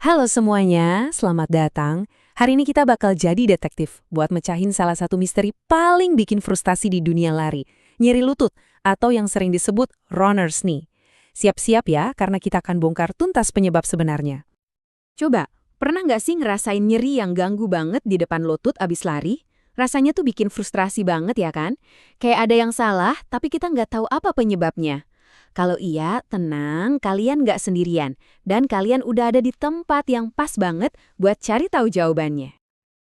Halo semuanya, selamat datang. Hari ini kita bakal jadi detektif buat mecahin salah satu misteri paling bikin frustasi di dunia lari, nyeri lutut, atau yang sering disebut runner's knee. Siap-siap ya, karena kita akan bongkar tuntas penyebab sebenarnya. Coba, pernah nggak sih ngerasain nyeri yang ganggu banget di depan lutut abis lari? Rasanya tuh bikin frustrasi banget ya kan? Kayak ada yang salah, tapi kita nggak tahu apa penyebabnya. Kalau iya, tenang, kalian nggak sendirian. Dan kalian udah ada di tempat yang pas banget buat cari tahu jawabannya.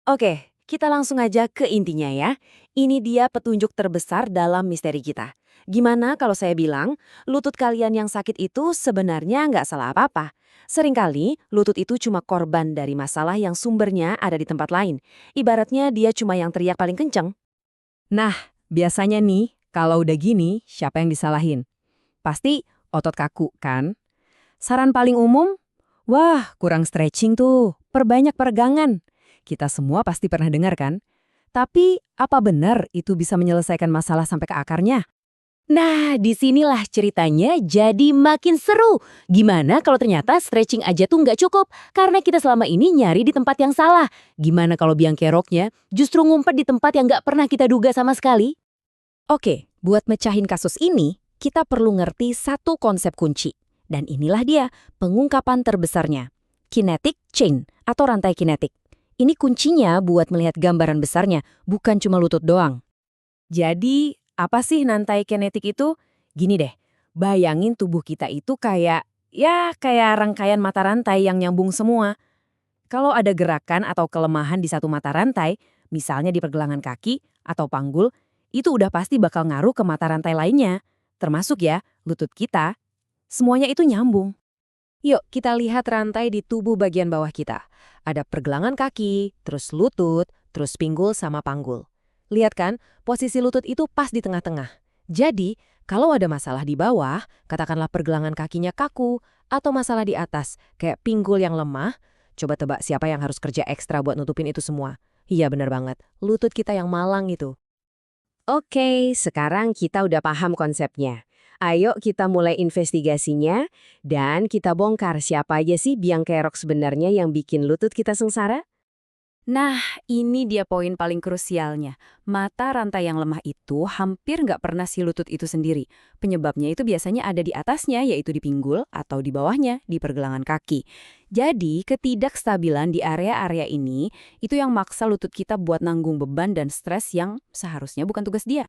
Oke, kita langsung aja ke intinya ya. Ini dia petunjuk terbesar dalam misteri kita. Gimana kalau saya bilang, lutut kalian yang sakit itu sebenarnya nggak salah apa-apa. Seringkali, lutut itu cuma korban dari masalah yang sumbernya ada di tempat lain. Ibaratnya dia cuma yang teriak paling kenceng. Nah, biasanya nih, kalau udah gini, siapa yang disalahin? Pasti otot kaku, kan? Saran paling umum, wah kurang stretching tuh, perbanyak peregangan. Kita semua pasti pernah dengar kan? Tapi apa benar itu bisa menyelesaikan masalah sampai ke akarnya? Nah, disinilah ceritanya jadi makin seru. Gimana kalau ternyata stretching aja tuh nggak cukup? Karena kita selama ini nyari di tempat yang salah. Gimana kalau biang keroknya justru ngumpet di tempat yang nggak pernah kita duga sama sekali? Oke, buat mecahin kasus ini, kita perlu ngerti satu konsep kunci. Dan inilah dia, pengungkapan terbesarnya. Kinetic chain atau rantai kinetik. Ini kuncinya buat melihat gambaran besarnya, bukan cuma lutut doang. Jadi, apa sih rantai kinetik itu? Gini deh, bayangin tubuh kita itu kayak rangkaian mata rantai yang nyambung semua. Kalau ada gerakan atau kelemahan di satu mata rantai, misalnya di pergelangan kaki atau panggul, itu udah pasti bakal ngaruh ke mata rantai lainnya. Termasuk ya, lutut kita. Semuanya itu nyambung. Yuk, kita lihat rantai di tubuh bagian bawah kita. Ada pergelangan kaki, terus lutut, terus pinggul sama panggul. Lihat kan, posisi lutut itu pas di tengah-tengah. Jadi, kalau ada masalah di bawah, katakanlah pergelangan kakinya kaku, atau masalah di atas, kayak pinggul yang lemah, coba tebak siapa yang harus kerja ekstra buat nutupin itu semua. Iya benar banget, lutut kita yang malang itu. Oke, sekarang kita udah paham konsepnya. Ayo kita mulai investigasinya, dan kita bongkar siapa aja sih biang kerok sebenarnya yang bikin lutut kita sengsara? Nah, ini dia poin paling krusialnya. Mata rantai yang lemah itu hampir nggak pernah si lutut itu sendiri. Penyebabnya itu biasanya ada di atasnya, yaitu di pinggul, atau di bawahnya, di pergelangan kaki. Jadi, ketidakstabilan di area-area ini, itu yang maksa lutut kita buat nanggung beban dan stres yang seharusnya bukan tugas dia.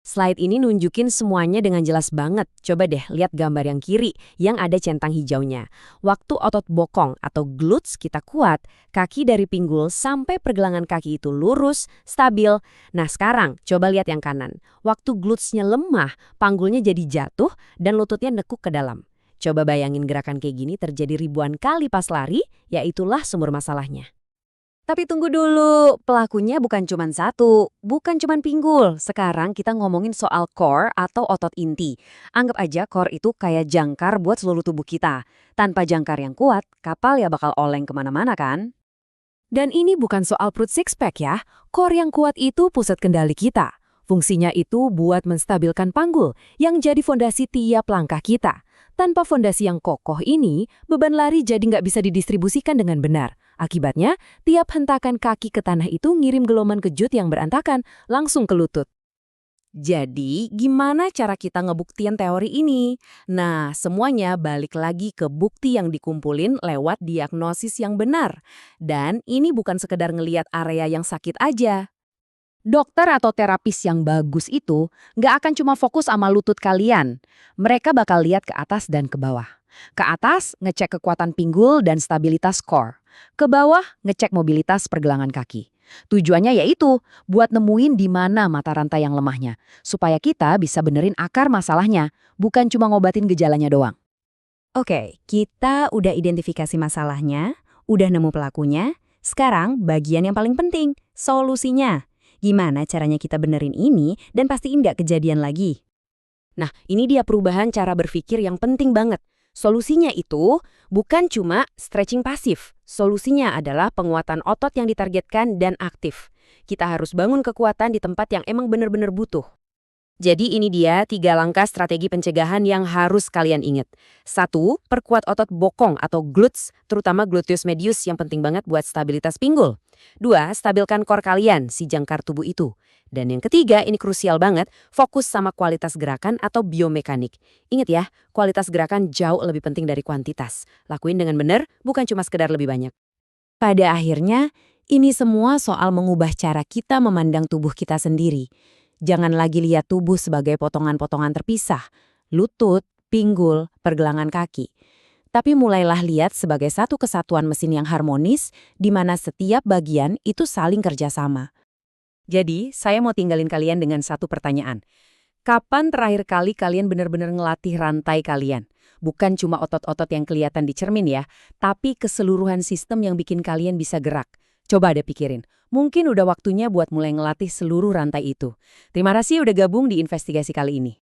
Slide ini nunjukin semuanya dengan jelas banget. Coba deh lihat gambar yang kiri yang ada centang hijaunya. Waktu otot bokong atau glutes kita kuat, kaki dari pinggul sampai pergelangan kaki itu lurus, stabil. Nah sekarang coba lihat yang kanan. Waktu glutesnya lemah, panggulnya jadi jatuh dan lututnya nekuk ke dalam. Coba bayangin gerakan kayak gini terjadi ribuan kali pas lari, yaitulah sumber masalahnya. Tapi tunggu dulu, pelakunya bukan cuma satu, bukan cuma pinggul. Sekarang kita ngomongin soal core atau otot inti. Anggap aja core itu kayak jangkar buat seluruh tubuh kita. Tanpa jangkar yang kuat, kapal ya bakal oleng kemana-mana kan? Dan ini bukan soal perut six-pack ya. Core yang kuat itu pusat kendali kita. Fungsinya itu buat menstabilkan panggul yang jadi fondasi tiap langkah kita. Tanpa fondasi yang kokoh ini, beban lari jadi nggak bisa didistribusikan dengan benar. Akibatnya, tiap hentakan kaki ke tanah itu ngirim gelombang kejut yang berantakan langsung ke lutut. Jadi, gimana cara kita ngebuktiin teori ini? Nah, semuanya balik lagi ke bukti yang dikumpulin lewat diagnosis yang benar. Dan ini bukan sekedar ngeliat area yang sakit aja. Dokter atau terapis yang bagus itu nggak akan cuma fokus sama lutut kalian. Mereka bakal lihat ke atas dan ke bawah. Ke atas, ngecek kekuatan pinggul dan stabilitas core. Ke bawah, ngecek mobilitas pergelangan kaki. Tujuannya yaitu buat nemuin di mana mata rantai yang lemahnya, supaya kita bisa benerin akar masalahnya, bukan cuma ngobatin gejalanya doang. Oke, kita udah identifikasi masalahnya, udah nemu pelakunya. Sekarang bagian yang paling penting, solusinya. Gimana caranya kita benerin ini dan pastiin nggak kejadian lagi? Nah, ini dia perubahan cara berpikir yang penting banget. Solusinya itu bukan cuma stretching pasif. Solusinya adalah penguatan otot yang ditargetkan dan aktif. Kita harus bangun kekuatan di tempat yang emang benar-benar butuh. Jadi ini dia 3 langkah strategi pencegahan yang harus kalian ingat. 1. Perkuat otot bokong atau glutes, terutama gluteus medius yang penting banget buat stabilitas pinggul. 2. Stabilkan core kalian, si jangkar tubuh itu. Dan yang ketiga, ini krusial banget, fokus sama kualitas gerakan atau biomekanik. Ingat ya, kualitas gerakan jauh lebih penting dari kuantitas. Lakuin dengan benar, bukan cuma sekedar lebih banyak. Pada akhirnya, ini semua soal mengubah cara kita memandang tubuh kita sendiri. Jangan lagi lihat tubuh sebagai potongan-potongan terpisah, lutut, pinggul, pergelangan kaki. Tapi mulailah lihat sebagai satu kesatuan mesin yang harmonis, di mana setiap bagian itu saling kerjasama. Jadi, saya mau tinggalin kalian dengan satu pertanyaan. Kapan terakhir kali kalian benar-benar ngelatih rantai kalian? Bukan cuma otot-otot yang kelihatan di cermin ya, tapi keseluruhan sistem yang bikin kalian bisa gerak. Coba deh pikirin, mungkin udah waktunya buat mulai ngelatih seluruh rantai itu. Terima kasih udah gabung di investigasi kali ini.